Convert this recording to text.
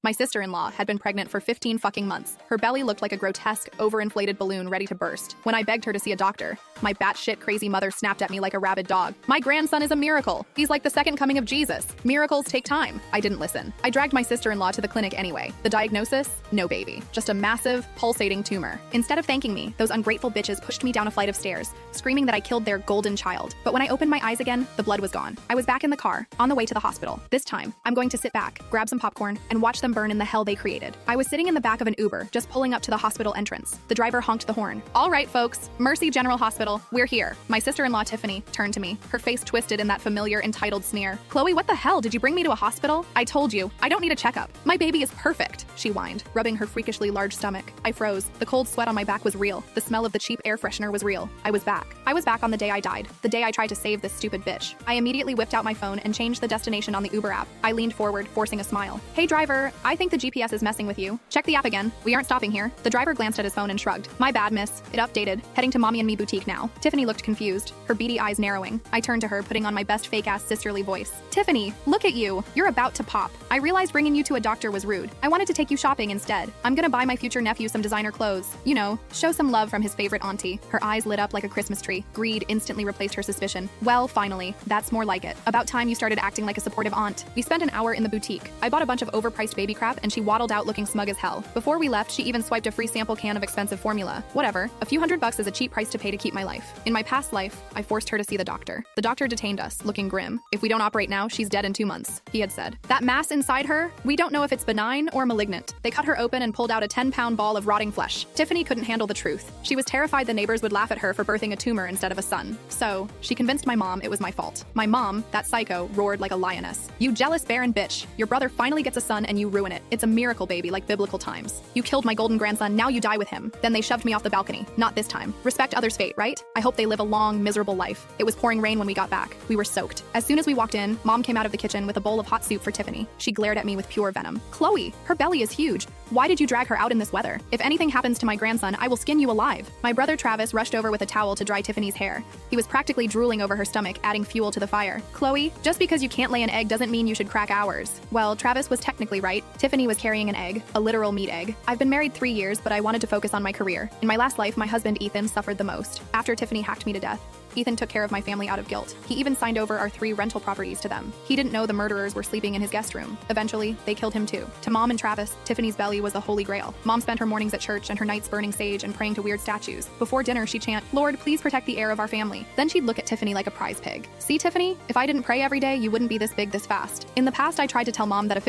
My sister-in-law had been pregnant for 15 fucking months. Her belly looked like a grotesque, overinflated balloon ready to burst. When I begged her to see a doctor, my batshit crazy mother snapped at me like a rabid dog. My grandson is a miracle. He's like the second coming of Jesus. Miracles take time. I didn't listen. I dragged my sister-in-law to the clinic anyway. The diagnosis? No baby. Just a massive, pulsating tumor. Instead of thanking me, those ungrateful bitches pushed me down a flight of stairs, screaming that I killed their golden child. But when I opened my eyes again, the blood was gone. I was back in the car, on the way to the hospital. This time, I'm going to sit back, grab some popcorn, and watch them burn in the hell they created. I was sitting in the back of an Uber, just pulling up to the hospital entrance. The driver honked the horn. All right, folks, Mercy General Hospital, we're here. My sister-in-law, Tiffany, turned to me, her face twisted in that familiar entitled sneer. Chloe, what the hell? Did you bring me to a hospital? I told you, I don't need a checkup. My baby is perfect, she whined, rubbing her freakishly large stomach. I froze. The cold sweat on my back was real. The smell of the cheap air freshener was real. I was back. I was back on the day I died, the day I tried to save this stupid bitch. I immediately whipped out my phone and changed the destination on the Uber app. I leaned forward, forcing a smile. Hey driver, I think the GPS is messing with you. Check the app again. We aren't stopping here. The driver glanced at his phone and shrugged. My bad, miss. It updated. Heading to Mommy and Me boutique now. Tiffany looked confused, her beady eyes narrowing. I turned to her, putting on my best fake-ass sisterly voice. Tiffany, look at you. You're about to pop. I realized bringing you to a doctor was rude. I wanted to take you shopping instead. I'm gonna buy my future nephew some designer clothes. You know, show some love from his favorite auntie. Her eyes lit up like a Christmas tree. Greed instantly replaced her suspicion. Well, finally. That's more like it. About time you started acting like a supportive aunt. We spent an hour in the boutique. I bought a bunch of overpriced baby crap and she waddled out looking smug as hell. Before we left, she even swiped a free sample can of expensive formula. Whatever. A few $100 is a cheap price to pay to keep my life. In my past life, I forced her to see the doctor. The doctor detained us, looking grim. If we don't operate now, she's dead in 2 months, he had said. That mass inside her, we don't know if it's benign or malignant. They cut her open and pulled out a 10-pound ball of rotting flesh. Tiffany couldn't handle the truth. She was terrified the neighbors would laugh at her for birthing a tumor instead of a son. So, she convinced my mom it was my fault. My mom, that psycho, roared like a lioness. You jealous barren bitch. Your brother finally gets a son and you ruin it. It's a miracle, baby, like biblical times. You killed my golden grandson, now you die with him. Then they shoved me off the balcony. Not this time. Respect others' fate, right? I hope they live a long, miserable life. It was pouring rain when we got back. We were soaked. As soon as we walked in, Mom came out of the kitchen with a bowl of hot soup for Tiffany. She glared at me with pure venom. Chloe, her belly is huge. Why did you drag her out in this weather? If anything happens to my grandson, I will skin you alive. My brother Travis rushed over with a towel to dry Tiffany's hair. He was practically drooling over her stomach, adding fuel to the fire. Chloe, just because you can't lay an egg doesn't mean you should crack ours. Well, Travis was technically right. Tiffany was carrying an egg, a literal meat egg. I've been married 3 years, but I wanted to focus on my career. In my last life, my husband Ethan suffered the most. After Tiffany hacked me to death, Ethan took care of my family out of guilt. He even signed over our 3 rental properties to them. He didn't know the murderers were sleeping in his guest room. Eventually, they killed him too. To Mom and Travis, Tiffany's belly was the holy grail. Mom spent her mornings at church and her nights burning sage and praying to weird statues. Before dinner, she'd chant, "Lord, please protect the heir of our family." Then she'd look at Tiffany like a prize pig. See, Tiffany? If I didn't pray every day, you wouldn't be this big this fast. In the past, I tried to tell Mom that a